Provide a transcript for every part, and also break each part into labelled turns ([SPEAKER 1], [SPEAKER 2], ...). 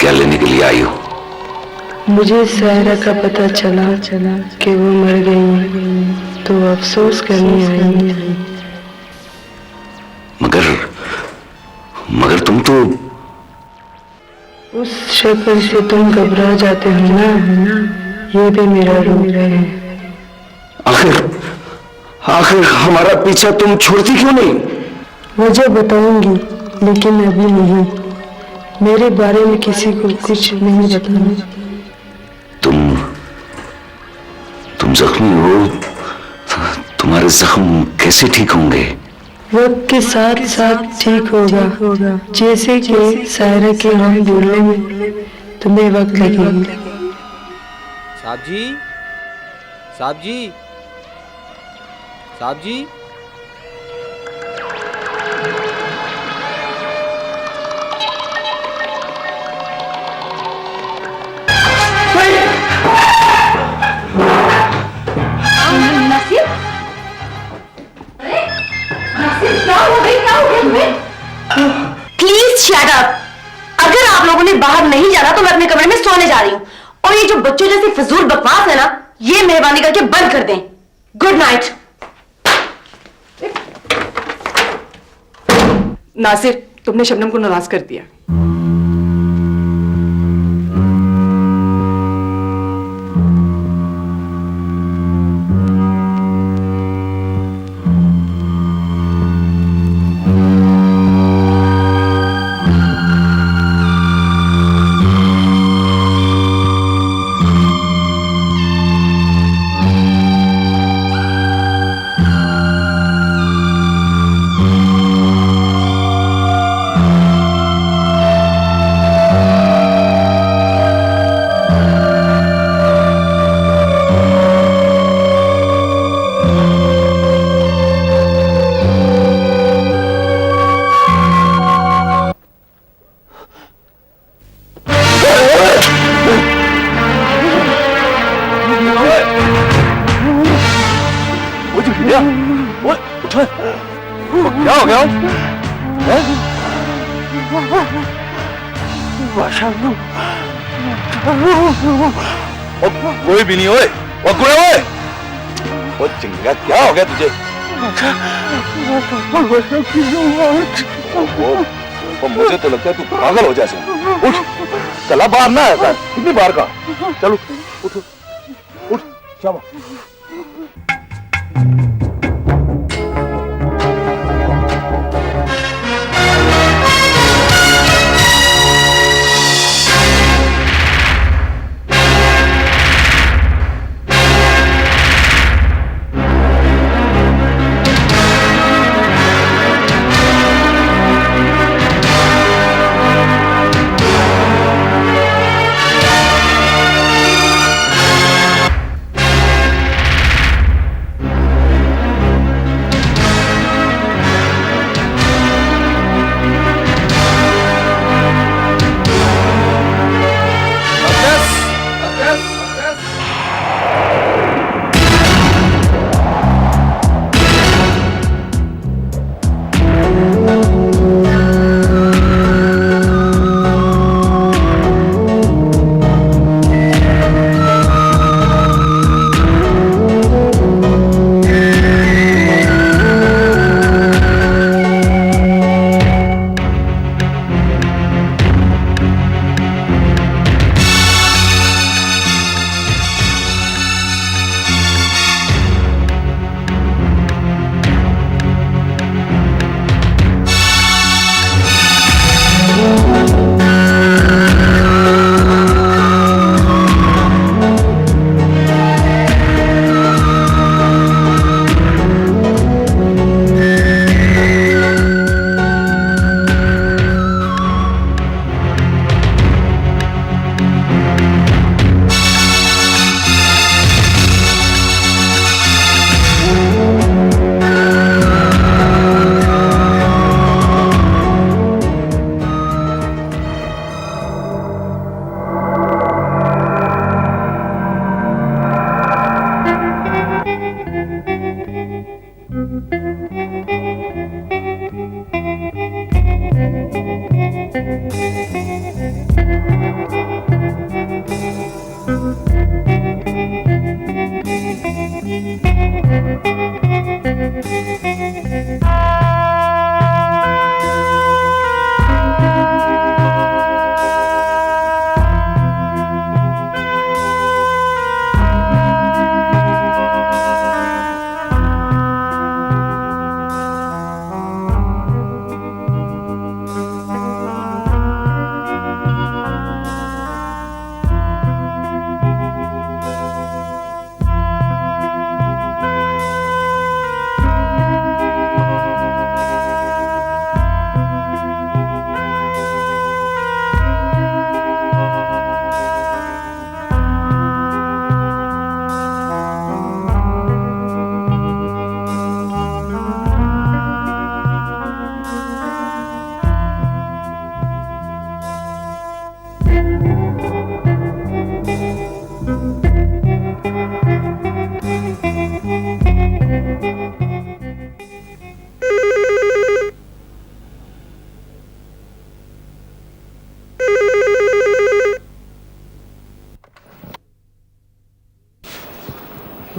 [SPEAKER 1] क्या लेने के लिए आई हो?
[SPEAKER 2] मुझे सायरा का पता चला कि वो मर गई, तो अफसोस करने आई थी।
[SPEAKER 1] मगर तुम तो
[SPEAKER 2] उस शक्ल से तुम घबरा जाते हो ना, ये भी मेरा रूप है।
[SPEAKER 1] आखिर हमारा पीछा तुम छोड़ती क्यों नहीं?
[SPEAKER 2] वजह बताऊंगी, लेकिन अभी नहीं। मेरे बारे में किसी को कुछ नहीं बताना।
[SPEAKER 1] तुम जख्मी हो। तुम्हारे जख्म कैसे ठीक होंगे?
[SPEAKER 2] वक्त के साथ साथ ठीक होगा, जैसे कि सायरा के हम भूलने में तुम्हें वक्त लगेगा।
[SPEAKER 3] साहब जी, साहब जी, साहब जी।
[SPEAKER 4] Please shut up. अगर आप लोगों ने बाहर नहीं जाना तो मैं अपने कमरे में सोने जा रही हूँ। और ये जो बच्चों जैसी फजूल बकवास है ना, ये मेहरबानी करके बंद कर दें। Good night.
[SPEAKER 5] नासिर, तुमने शबनम को नाराज कर दिया।
[SPEAKER 1] क्या हो गया? कोई भी नहीं होए। वो चिंगा, क्या हो गया तुझे? वो मुझे तो लगता है तू पागल हो जैसे। उठ, चला बाहर ना आता। कितनी बार का? चलो उठ उठ, शाबाश।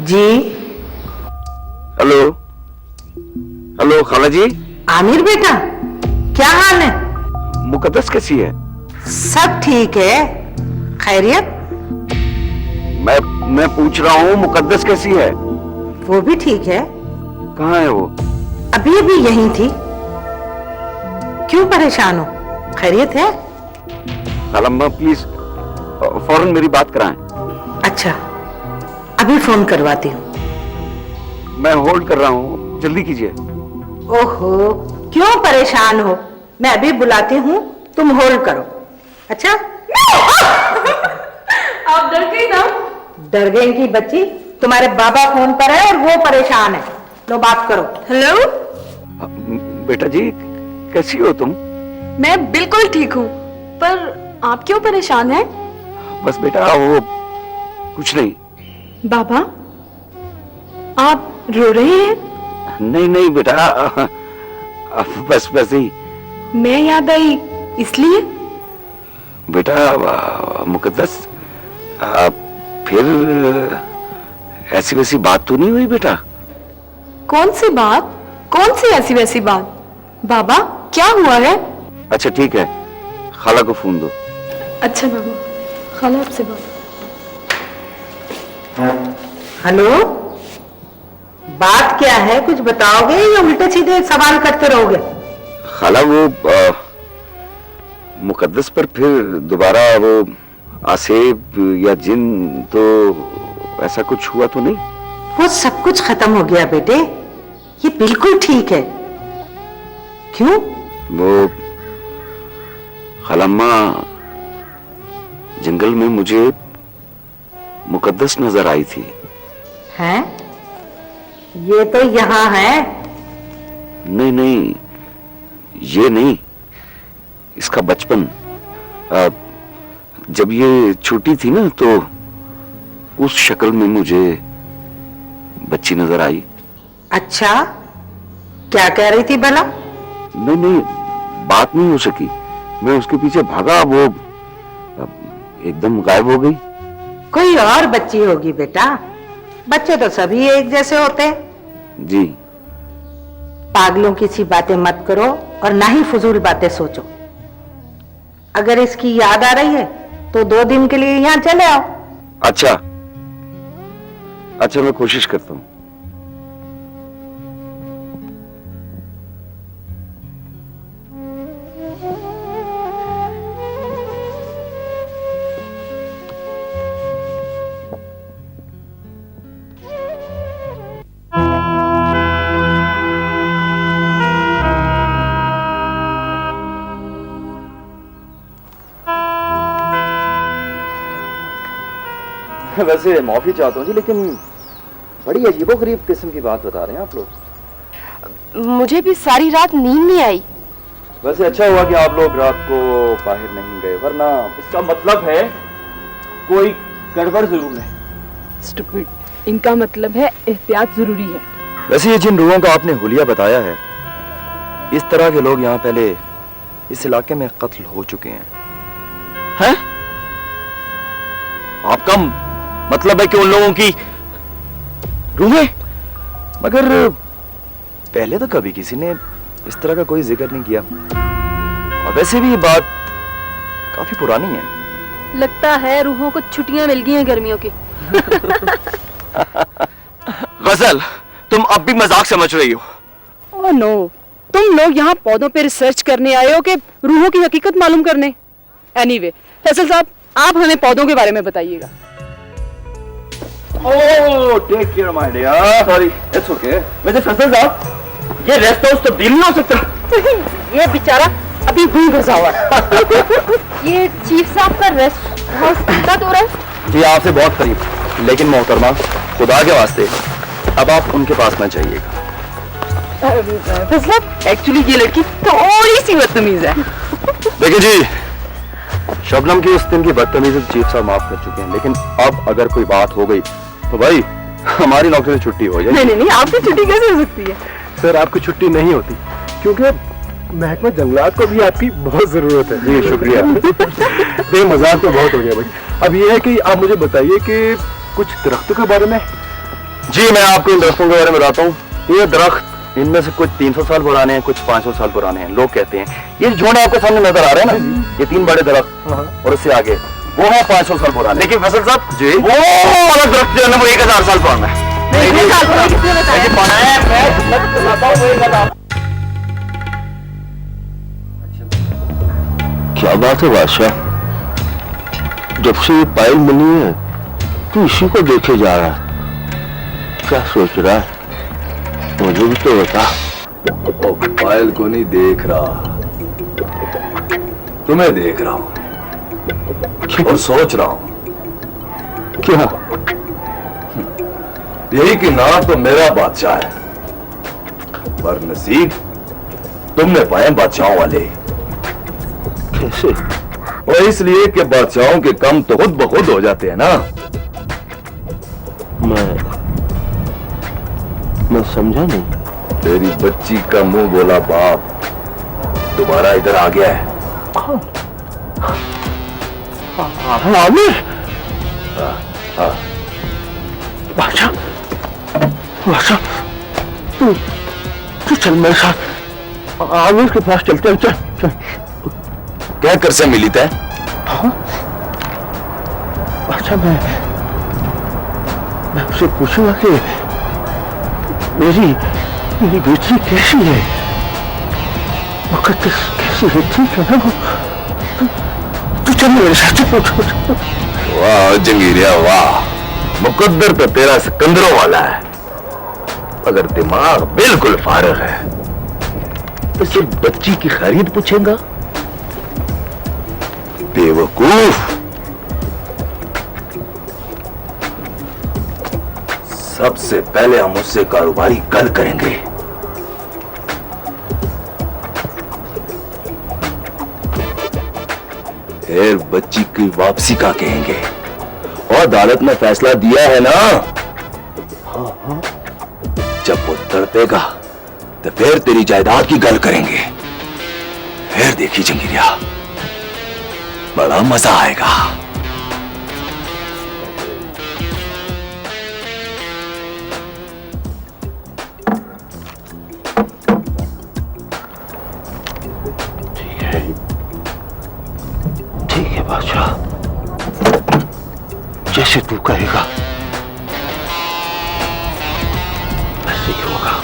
[SPEAKER 6] जी।
[SPEAKER 1] हेलो हेलो खाला जी।
[SPEAKER 6] आमिर बेटा, क्या हाल है?
[SPEAKER 1] मुकद्दस कैसी है?
[SPEAKER 6] सब ठीक है। खैरियत?
[SPEAKER 1] मैं पूछ रहा हूँ मुकद्दस कैसी है?
[SPEAKER 6] वो भी ठीक है।
[SPEAKER 1] कहाँ है वो?
[SPEAKER 6] अभी अभी यहीं थी। क्यों परेशान हो? खैरियत है?
[SPEAKER 1] खाला प्लीज फौरन मेरी बात कराएं।
[SPEAKER 6] अच्छा, अभी फोन करवाती हूँ।
[SPEAKER 1] मैं होल्ड कर रहा हूँ, जल्दी कीजिए।
[SPEAKER 6] ओहो, क्यों परेशान हो? मैं अभी बुलाती हूँ, तुम होल्ड करो। अच्छा?
[SPEAKER 5] आप डर गई ना?
[SPEAKER 6] डर गई की बच्ची, तुम्हारे बाबा फोन पर है और वो परेशान है। लो बात करो।
[SPEAKER 5] हेलो।
[SPEAKER 1] बेटा जी कैसी हो तुम?
[SPEAKER 5] मैं बिल्कुल ठीक हूँ, पर आप क्यों परेशान हैं?
[SPEAKER 1] बस बेटा वो कुछ नहीं।
[SPEAKER 5] बाबा, आप रो रहे हैं?
[SPEAKER 1] नहीं नहीं बेटा, बस वैसे ही।
[SPEAKER 5] मैं याद आई इसलिए?
[SPEAKER 1] बेटा मुकद्दस फिर ऐसी वैसी बात तो नहीं हुई बेटा?
[SPEAKER 5] कौन सी बात? कौन सी ऐसी वैसी बात? बाबा, क्या हुआ है?
[SPEAKER 1] अच्छा ठीक है, खाला को फोन दो।
[SPEAKER 5] अच्छा बाबा, खाला आपसे बात।
[SPEAKER 6] हेलो, बात क्या है? कुछ बताओगे या उल्टे सीधे सवाल करते रहोगे?
[SPEAKER 1] खाला वो मुकद्दस पर फिर दोबारा वो आसेब या जिन तो ऐसा कुछ हुआ तो नहीं?
[SPEAKER 6] वो सब कुछ खत्म हो गया बेटे, ये बिल्कुल ठीक है। क्यों?
[SPEAKER 1] वो खालाम्मा, जंगल में मुझे मुकद्दस नजर आई थी।
[SPEAKER 6] हैं? ये तो यहाँ है।
[SPEAKER 1] नहीं नहीं, ये नहीं, इसका बचपन। जब ये छोटी थी ना तो उस शक्ल में मुझे बच्ची नजर आई।
[SPEAKER 6] अच्छा, क्या कह रही थी भला?
[SPEAKER 1] नहीं नहीं, बात नहीं हो सकी। मैं उसके पीछे भागा, वो एकदम गायब हो गई।
[SPEAKER 6] कोई और बच्ची होगी बेटा, बच्चे तो सभी एक जैसे होते हैं।
[SPEAKER 1] जी।
[SPEAKER 6] पागलों की सी बातें मत करो और ना ही फजूल बातें सोचो। अगर इसकी याद आ रही है तो 2 दिन के लिए यहाँ चले आओ।
[SPEAKER 1] अच्छा अच्छा, मैं कोशिश करता हूँ।
[SPEAKER 7] वैसे माफी चाहता हूँ जी, लेकिन बड़ी अजीबोगरीब किस्म की बात बता रहे हैं आप लोग।
[SPEAKER 4] मुझे भी सारी रात नींद नहीं आई।
[SPEAKER 7] वैसे अच्छा हुआ कि आप लोग रात को बाहर नहीं गए, वरना इसका मतलब है कोई गड़बड़ जरूर है।
[SPEAKER 5] स्टूपिड, इनका मतलब है एहतियात जरूरी है।
[SPEAKER 7] वैसे ये जिन रूहों का आपने हुलिया बताया है, इस तरह के लोग यहाँ पहले इस इलाके में कत्ल हो चुके हैं। आपका मतलब है कि उन लोगों की रूहें? मगर पहले तो कभी किसी ने इस तरह का कोई जिक्र नहीं किया, और वैसे भी ये बात काफी पुरानी है।
[SPEAKER 8] लगता है रूहों को छुट्टियां मिल गई हैं गर्मियों की।
[SPEAKER 7] गजल, तुम अब भी मजाक समझ रही हो?
[SPEAKER 5] ओह नो, तुम लोग यहाँ पौधों पे रिसर्च करने आए हो कि रूहों की हकीकत मालूम करने? एनीवे, फैसल साहब, आप हमें पौधों के बारे में बताइएगा।
[SPEAKER 7] Oh, take care, my dear. Sorry, it's okay. वैसे फैसल साहब, ये रेस्ट हाउस तब्दील नहीं हो सकता?
[SPEAKER 6] ये बेचारा अभी भूल घसा हुआ।
[SPEAKER 8] ये चीफ साहब का रेस्ट हाउस कितना दूर है?
[SPEAKER 7] जी आपसे बहुत करीब, लेकिन मोहतरमा खुदा के वास्ते अब आप उनके पास न जाइएगा।
[SPEAKER 5] फैसल, एक्चुअली ये लड़की थोड़ी सी बदतमीज है।
[SPEAKER 7] देखिए जी, शबनम की उस दिन की बदतमीजी चीफ साहब माफ कर चुके हैं, लेकिन अब अगर कोई बात हो गई तो भाई हमारी नौकरी से छुट्टी हो जाएगी।
[SPEAKER 5] नहीं, आपकी छुट्टी कैसे हो सकती है?
[SPEAKER 9] सर, आपकी छुट्टी नहीं होती, क्योंकि महकमा जंगलात को भी आपकी बहुत जरूरत है।
[SPEAKER 1] जी शुक्रिया।
[SPEAKER 9] मजाक तो बहुत हो गया भाई। अब ये है कि आप मुझे बताइए कि कुछ दरख्तों के बारे में
[SPEAKER 7] जी मैं आपको इन दरख्तों के बारे में बताता हूँ। ये दरख्त इनमें से कुछ 300 साल पुराने हैं, कुछ 500 साल पुराने हैं। लोग कहते हैं ये झुंड आपके सामने नजर आ रहे हैं ना, ये 3 बड़े दरख्त और उससे आगे वो है 500 साल पुराने। लेकिन फैसल साहब जी वो वाला दरख्त जो है ना वो 1000 साल पुराना है।
[SPEAKER 9] क्या बात है बादशाह, जब से ये पायल मिली है तो इसी को देखे जा रहा है। क्या सोच रहा है मुझे भी तो बता।
[SPEAKER 1] पायल को नहीं देख रहा, तुम्हें देख रहा हूं और सोच रहा हूं
[SPEAKER 9] क्या?
[SPEAKER 1] यही कि नाम तो मेरा बादशाह है, पर नसीब तुमने पाए बादशाहों वाले।
[SPEAKER 9] कैसे?
[SPEAKER 1] और इसलिए कि बादशाहों के कम तो खुद ब खुद हो जाते हैं ना।
[SPEAKER 9] मैं समझा नहीं।
[SPEAKER 1] तेरी बच्ची का मुंह बोला बाप दोबारा इधर आ गया है।
[SPEAKER 9] आमिर,
[SPEAKER 1] हाँ
[SPEAKER 9] बादशाह, बादशाह, तू चल मेरे साथ, आमिर के पास चलते हैं। चल चल।
[SPEAKER 1] क्या कर से मिली तय?
[SPEAKER 9] अच्छा मैं उससे पूछूंगा कि मेरी बेटी कैसी है, मुकद्दस कैसी है, ठीक है ना? तू चल मेरे साथ।
[SPEAKER 1] वाह जंगीरिया वाह, मुकद्दर तो तेरा सिकंदरों वाला है, मगर दिमाग बिल्कुल फारिग है।
[SPEAKER 9] तो सिर्फ बच्ची की खैरियत पूछेगा?
[SPEAKER 1] बेवकूफ, सबसे पहले हम उससे कारोबारी कल करेंगे। फिर बच्ची की वापसी का कहेंगे, और अदालत ने फैसला दिया है ना। जब वो तड़पेगा तो फिर तेरी जायदाद की गल करेंगे। फिर देखी जंगीरिया, बड़ा मजा आएगा।
[SPEAKER 9] ठीक है बादशाह, जैसे तू कहेगा वैसे ही होगा।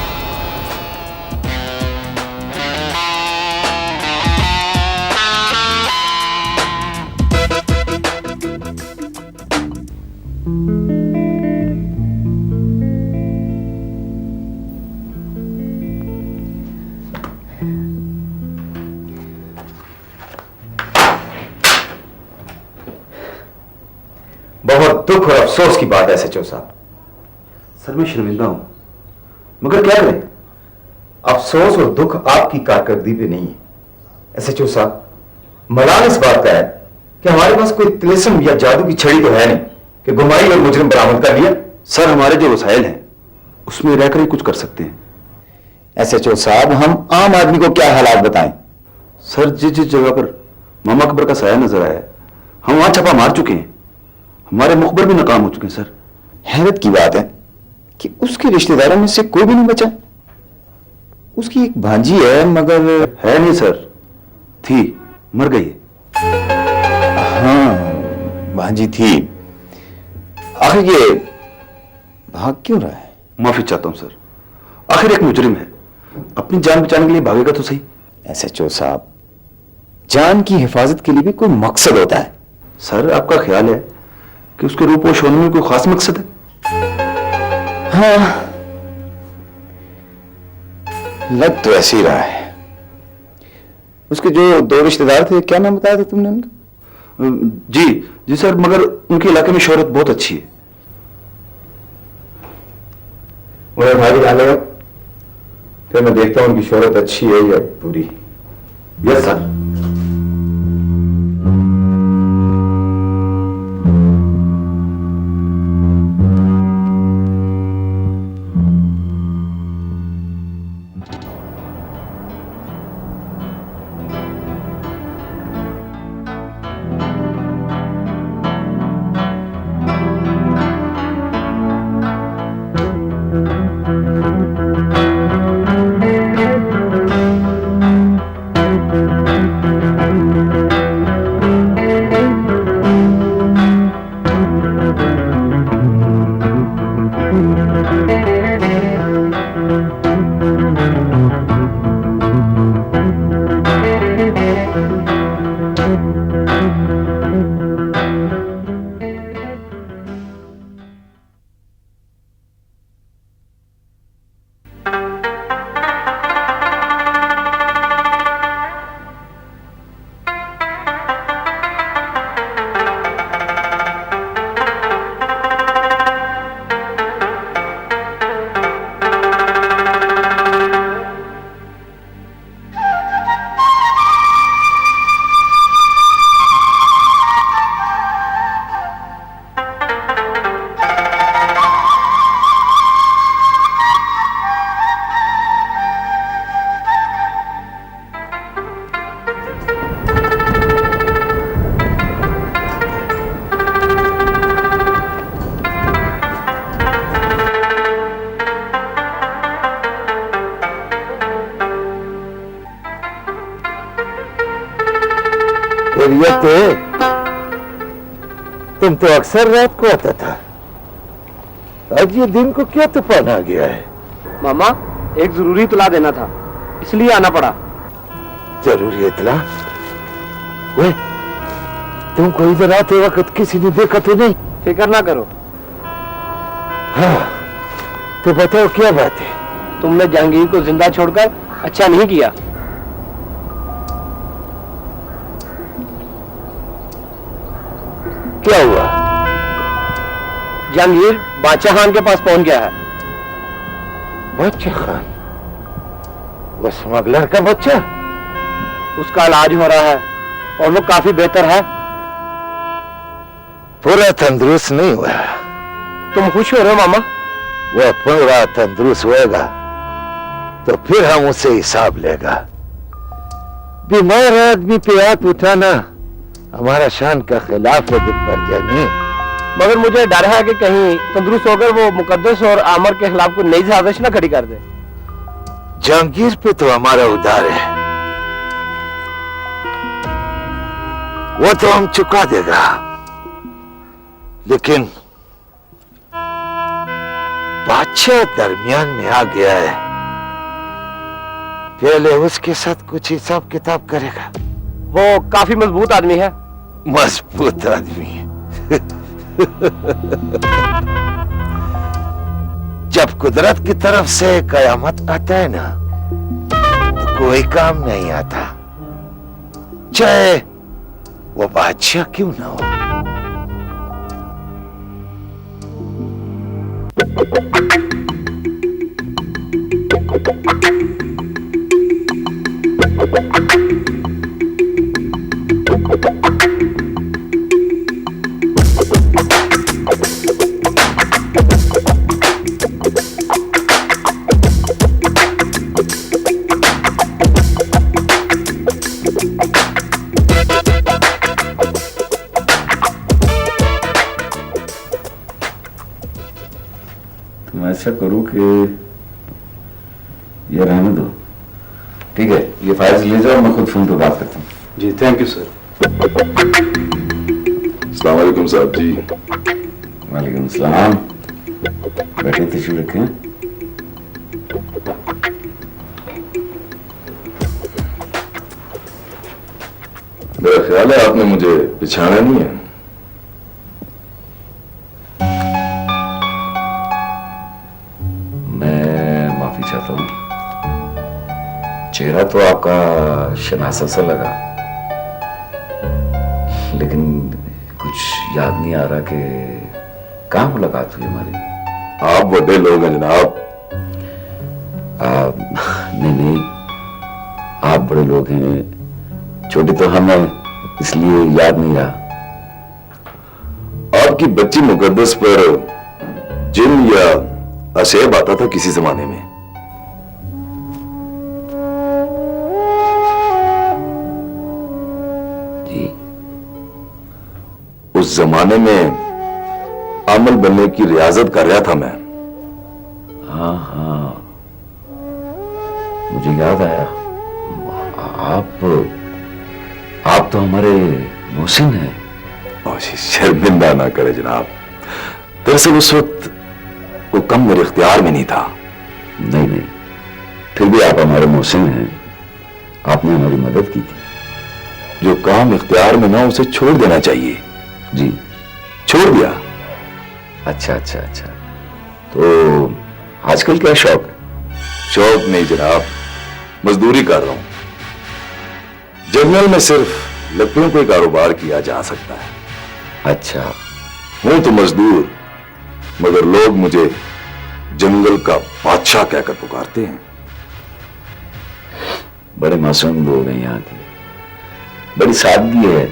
[SPEAKER 7] बहुत दुख और अफसोस की बात है सचो साहब। सर मैं शर्मिंदा हूं, मगर क्या करें, अफसोस और दुख आपकी कारकर्दगी पे नहीं है। एसएचओ साहब, मलाल इस बात का है कि हमारे पास कोई तिलिस्म या जादू की छड़ी तो है नहीं कि गुमाई और मुजरिम बरामद कर लिया। सर हमारे जो वसाइल हैं उसमें रहकर ही कुछ कर सकते हैं। एसएचओ साहब, हम आम आदमी को क्या हालात बताएं? सर जिस जिस जगह पर मामा अकबर का साया नजर आया है हम वहां छापा मार चुके हैं। हमारे मुखबर भी नाकाम हो चुके हैं सर। हैरत की बात है कि उसके रिश्तेदारों में से कोई भी नहीं बचा। उसकी एक भांजी है, मगर है नहीं सर, थी, मर गई है। हाँ भांजी थी। आखिर ये भाग क्यों रहा है? माफी चाहता हूं सर, आखिर एक मुजरिम है, अपनी जान बचाने के लिए भागेगा तो सही। एसएचओ साहब, जान की हिफाजत के लिए भी कोई मकसद होता है। सर आपका ख्याल है कि उसके रूपोश होने में कोई खास मकसद है? हाँ लग तो ऐसे ही रहा है। उसके जो 2 रिश्तेदार थे, क्या नाम बताया था तुमने उनका? जी जी सर, मगर उनके इलाके में शोहरत बहुत अच्छी है। उन्हें भाई डालेगा, फिर मैं देखता हूं उनकी शोहरत अच्छी है या बुरी। Yes sir.
[SPEAKER 9] खैरियत है? तुम तो अक्सर रात को आता था, आज ये दिन को क्या तूफान आ गया है?
[SPEAKER 3] मामा एक जरूरी इतला देना था, इसलिए आना पड़ा।
[SPEAKER 9] जरूरी इतला? वे, तुमको इधर आते वक्त किसी ने देखा तो नहीं?
[SPEAKER 3] फिक्र ना करो।
[SPEAKER 9] हाँ, तो बताओ क्या बात है?
[SPEAKER 3] तुमने जहांगीर को जिंदा छोड़कर अच्छा नहीं किया।
[SPEAKER 9] क्या हुआ?
[SPEAKER 3] जहांगीर बादशाह खान के पास पहुंच गया है।
[SPEAKER 9] बादशाह खान? वो स्मगलर का बच्चा?
[SPEAKER 3] उसका इलाज हो रहा है और वो काफी बेहतर है।
[SPEAKER 9] पूरा तंदुरुस्त नहीं हुआ।
[SPEAKER 3] तुम खुश हो रहे हो मामा?
[SPEAKER 9] वो पूरा तंदुरुस्त होएगा तो फिर हम उससे हिसाब लेगा। बीमार आदमी पे हाथ उठाना हमारा शान का खिलाफ है दिलबर जानी।
[SPEAKER 3] मगर मुझे डर है कि कहीं तंदुरुस्त होकर वो मुकद्दस और आमर के खिलाफ कोई नई साजिश ना खड़ी कर दे।
[SPEAKER 9] जहांगीर पे तो हमारा उधार है, वो तो हम चुका देगा, लेकिन बादशाह दरमियान में आ गया है, पहले उसके साथ कुछ हिसाब किताब करेगा।
[SPEAKER 3] वो काफी मजबूत आदमी है।
[SPEAKER 9] मजबूत आदमी जब कुदरत की तरफ से कयामत आता है ना, तो कोई काम नहीं आता, चाहे वो बादशाह क्यों ना हो।
[SPEAKER 1] मैं ऐसा करूं कि ये रहने दो, ठीक है? ये फाइल्स ले जाओ, मैं खुद फोन पे बात करता हूँ।
[SPEAKER 10] जी थैंक यू सर। अस्सलाम वालेकुम साहब जी।
[SPEAKER 1] वालेकुम सलाम। बैठे तशरीफ रखें।
[SPEAKER 10] मेरा ख्याल है आपने मुझे पहचाना नहीं है।
[SPEAKER 1] मैं माफी चाहता हूँ, चेहरा तो आपका शनासा सा लगा, लेकिन कुछ याद नहीं आ रहा कि कहाँ मुलाकात हुई हमारी।
[SPEAKER 10] आप बड़े लोग हैं जनाब।
[SPEAKER 1] नहीं, आप बड़े लोग हैं, छोटे तो हम हैं, इसलिए याद नहीं रहा।
[SPEAKER 10] आपकी बच्ची मुकद्दस पर जिन या अशेब आता था किसी जमाने में।
[SPEAKER 1] जी,
[SPEAKER 10] उस जमाने में आमल बनने की रियाजत कर रहा था मैं।
[SPEAKER 1] हाँ, मुझे याद आया। आप तो हमारे मोहसिन हैं।
[SPEAKER 10] और शर्मिंदा ना करे जनाब, दरअसल उस वक्त वो कम मेरे इख्तियार में नहीं था।
[SPEAKER 1] नहीं, फिर भी आप हमारे मोहसिन हैं, आपने हमारी मदद की थी।
[SPEAKER 10] जो काम इख्तियार में ना उसे छोड़ देना चाहिए।
[SPEAKER 7] जी।
[SPEAKER 10] छोड़ दिया।
[SPEAKER 7] अच्छा अच्छा अच्छा, तो आजकल क्या शौक है?
[SPEAKER 10] शौक नहीं जनाब, मजदूरी कर रहा हूं। जंगल में सिर्फ लकड़ियों का कारोबार किया जा सकता है।
[SPEAKER 7] अच्छा।
[SPEAKER 10] हूं तो मजदूर, मगर लोग मुझे जंगल का बादशाह कहकर पुकारते हैं।
[SPEAKER 7] बड़े मासूम लोग हैं यहाँ के, बड़ी सादगी है,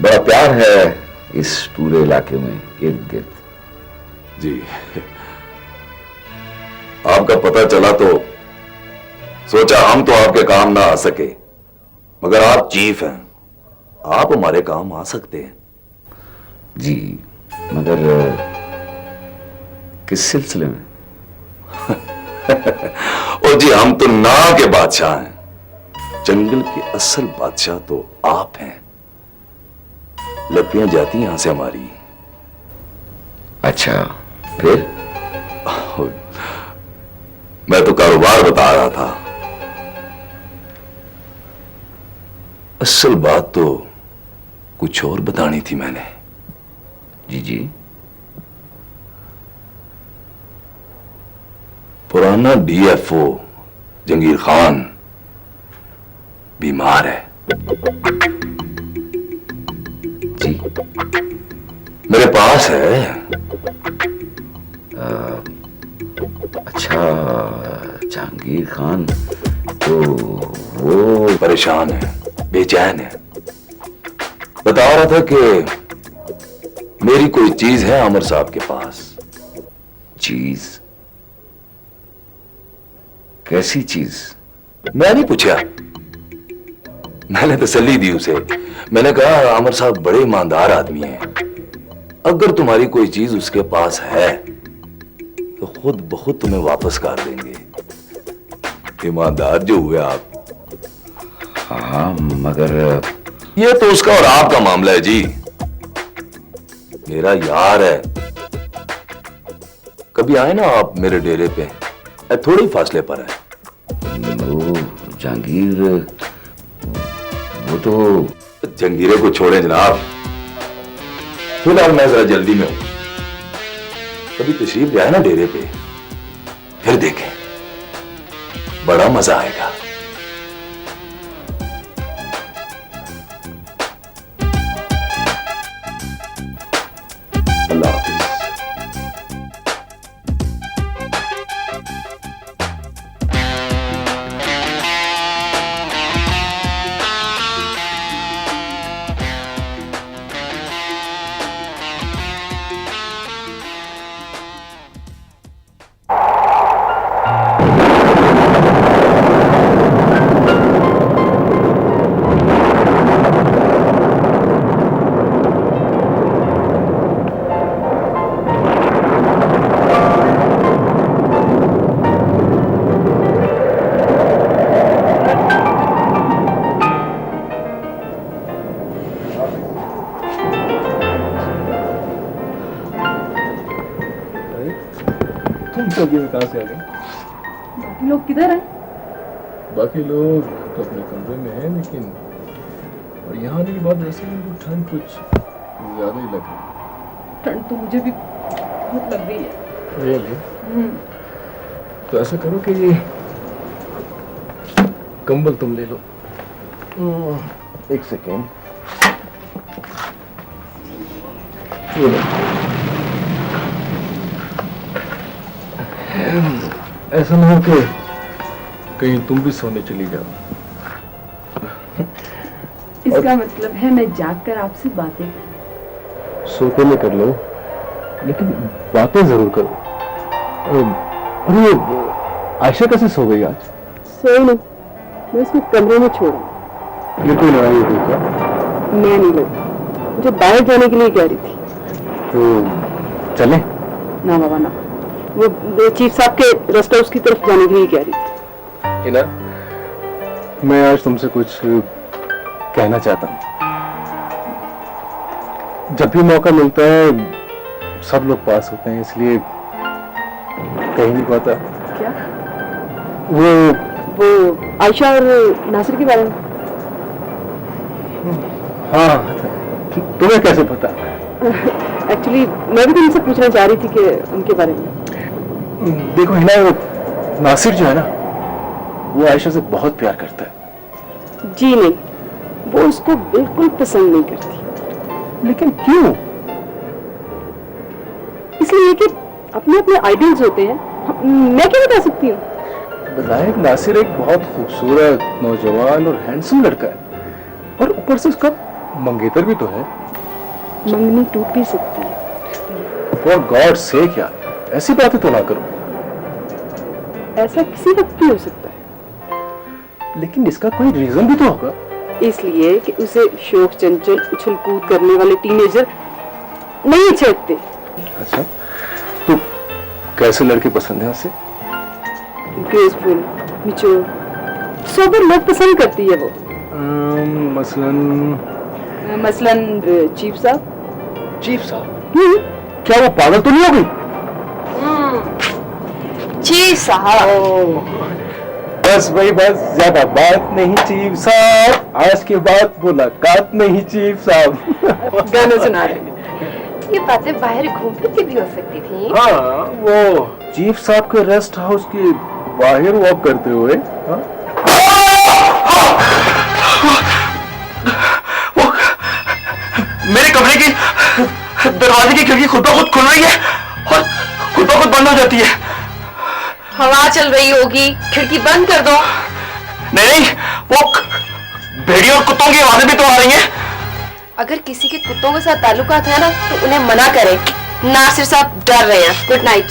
[SPEAKER 7] बड़ा प्यार है इस पूरे इलाके में इर्द गिर्द।
[SPEAKER 10] जी, आपका पता चला तो सोचा हम तो आपके काम ना आ सके, मगर आप चीफ हैं, आप हमारे काम आ सकते हैं।
[SPEAKER 7] जी, मगर किस सिलसिले में?
[SPEAKER 10] और जी, हम तो ना के बादशाह हैं, जंगल के असल बादशाह तो आप हैं। लकड़ियां जाती हैं यहां से हमारी।
[SPEAKER 7] अच्छा, फिर?
[SPEAKER 10] मैं तो कारोबार बता रहा था, असल बात तो कुछ और बतानी थी मैंने।
[SPEAKER 7] जी जी।
[SPEAKER 10] पुराना डीएफओ जंगीर खान बीमार है।
[SPEAKER 7] जी।
[SPEAKER 10] मेरे पास है।
[SPEAKER 7] अच्छा, जहांगीर खान तो वो
[SPEAKER 10] परेशान है, बेचैन है। बता रहा था कि मेरी कोई चीज है आमिर साहब के पास।
[SPEAKER 7] चीज? कैसी चीज?
[SPEAKER 10] मैं नहीं पूछा, मैंने तसल्ली दी उसे। मैंने कहा आमिर साहब बड़े ईमानदार आदमी हैं, अगर तुम्हारी कोई चीज उसके पास है तो खुद ब खुद तुम्हें वापस कर देंगे। ईमानदार जो हुए आप।
[SPEAKER 7] हाँ, मगर
[SPEAKER 10] ये तो उसका और आपका मामला है जी, मेरा यार है। कभी आए ना आप मेरे डेरे पे, थोड़ी फासले पर है।
[SPEAKER 7] वो जहांगीर, वो तो
[SPEAKER 10] जंगीरे को छोड़े जनाब, फिलहाल मैं जरा जल्दी में हूं। कभी तशरीफ ले आए ना डेरे पे, फिर देखें, बड़ा मजा आएगा। अल्लाह हाफिज।
[SPEAKER 11] कहाँ से आ गए?
[SPEAKER 5] बाकी लोग किधर हैं?
[SPEAKER 11] बाकी लोग तो अपने कमरे में हैं, लेकिन और यहाँ आने के बाद वैसे उनको ठंड कुछ ज्यादा ही लग रही।
[SPEAKER 5] ठंड तो मुझे भी बहुत लग रही है।
[SPEAKER 11] रियली? तो ऐसा करो कि ये कंबल तुम ले लो। एक सेकेंड। ऐसा ना हो कि कहीं तुम भी सोने चली जाओ।
[SPEAKER 5] इसका मतलब है मैं जागकर आपसे बातें करूं।
[SPEAKER 11] सोते में कर लो, लेकिन बातें जरूर करो। अरे आयशा कैसे सो गई आज?
[SPEAKER 5] सोई नहीं, मैं उसको कमरे में छोड़ा।
[SPEAKER 11] ये कोई लड़ाई हुई क्या?
[SPEAKER 5] मैं नहीं लगी, मुझे बाहर जाने के लिए कह रही थी।
[SPEAKER 11] तो चले?
[SPEAKER 5] ना बाबा ना, वो चीफ साहब के रेस्ट हाउस की तरफ जाने के लिए कह रही थी।
[SPEAKER 11] हिना, मैं आज तुमसे कुछ कहना चाहता हूँ। जब भी मौका मिलता है सब लोग पास होते हैं, इसलिए कहीं नहीं पाता।
[SPEAKER 5] क्या?
[SPEAKER 11] वो
[SPEAKER 5] आयशा और नासिर के बारे में?
[SPEAKER 11] हाँ, तुम्हें कैसे पता?
[SPEAKER 5] एक्चुअली मैं भी तुमसे पूछना चाह रही थी कि उनके बारे में।
[SPEAKER 11] देखो हिना, वो नासिर जो है ना, वो आयशा से बहुत प्यार करता है।
[SPEAKER 5] जी नहीं, वो उसको बिल्कुल पसंद नहीं करती।
[SPEAKER 11] लेकिन क्यों?
[SPEAKER 5] इसलिए कि अपने अपने आइडियल्स होते हैं, मैं क्या बता सकती हूँ।
[SPEAKER 11] बजाय नासिर एक बहुत खूबसूरत, नौजवान और हैंडसम लड़का है, और ऊपर से उसका मंगेतर भी तो है।
[SPEAKER 5] मंगनी टूट भी सकती है।
[SPEAKER 11] फॉर गॉड सेक यार, ऐसी बातें तो ना करो।
[SPEAKER 5] ऐसा किसी वक्त भी हो सकता है,
[SPEAKER 11] लेकिन इसका कोई रीजन भी तो होगा।
[SPEAKER 5] इसलिए कि उसे शौक चंचल उछल कूद करने वाले टीनेजर नहीं छेड़ते।
[SPEAKER 11] अच्छा, तो कैसे लड़के पसंद है उसे?
[SPEAKER 5] ग्रेसफुल, मैच्योर, सोबर लोग पसंद करती है वो। मसलन चीफ साहब।
[SPEAKER 11] चीफ साहब? क्या वो पागल तो नहीं हो गई?
[SPEAKER 4] चीफ साहब।
[SPEAKER 11] बस भाई बस, ज्यादा बात नहीं चीफ साहब, आज के बाद मुलाकात नहीं चीफ साहब।
[SPEAKER 5] गाना सुना रहे हैं।
[SPEAKER 8] ये बातें बाहर घूम फिर के भी हो सकती थी।
[SPEAKER 11] हाँ, वो चीफ साहब के रेस्ट हाउस के बाहर वॉक करते हुए। हाँ?
[SPEAKER 7] मेरे कमरे की दरवाजे की खिड़की खुद ब खुद खुल रही है और खुद ब खुद बंद हो जाती है।
[SPEAKER 4] हवा चल रही होगी, खिड़की बंद कर दो।
[SPEAKER 7] नहीं, वो भेड़ियों और कुत्तों की आवाजें भी तो आ रही हैं।
[SPEAKER 4] अगर किसी के कुत्तों के साथ ताल्लुकात है ना, तो उन्हें मना करें। नासिर साहब डर रहे हैं। Good night.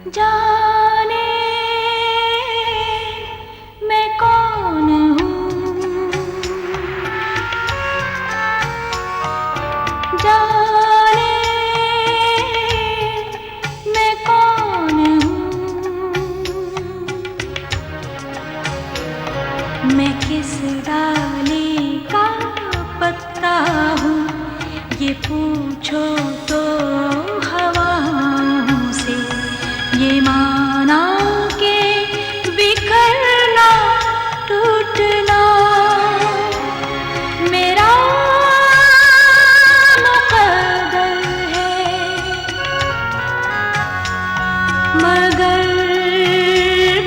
[SPEAKER 12] जाने मैं कौन हूँ, जाने मैं कौन हूँ, मैं किस डाली का ये पूछो तो हवाओं से, ये माना के बिखरना टूटना मेरा मुकद्दर है, मगर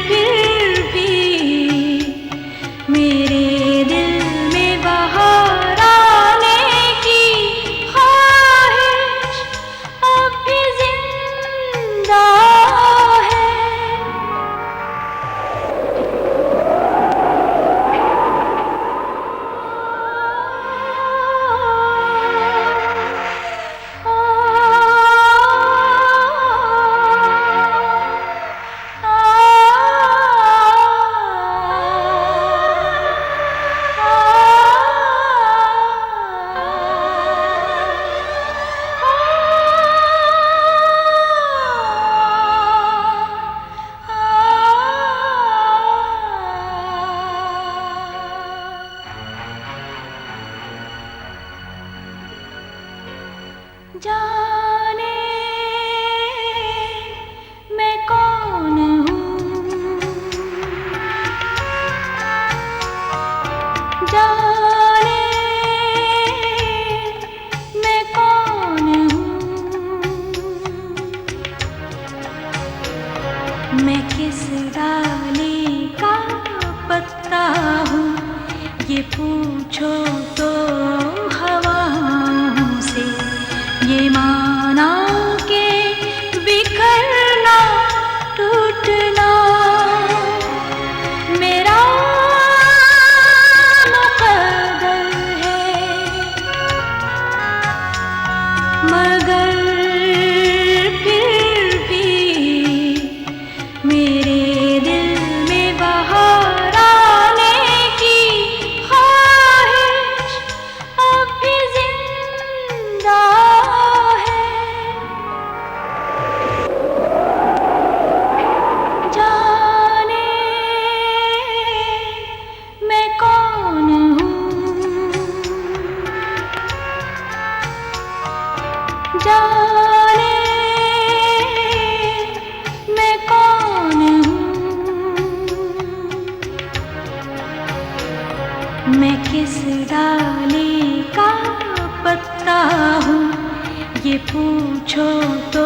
[SPEAKER 12] फिर भी मेरे दिल में बहार आने की ख्वाहिश अब भी जिंदा है। जाने मैं कौन हूँ, जाने मैं कौन हूँ, मैं किस डाली का पत्ता हूँ, ये पूछो तो हवाओं से, ये माना के बिखरना टूटना मेरा मुकद्दर है, मगर फिर भी मेरे दिल में बहार आने की ख्वाहिश अब भी जिंदा है। जाने मैं कौन हूँ, जाने मैं कौन हूँ, मैं किस डाली का पत्ता हूँ, ये पूछो तो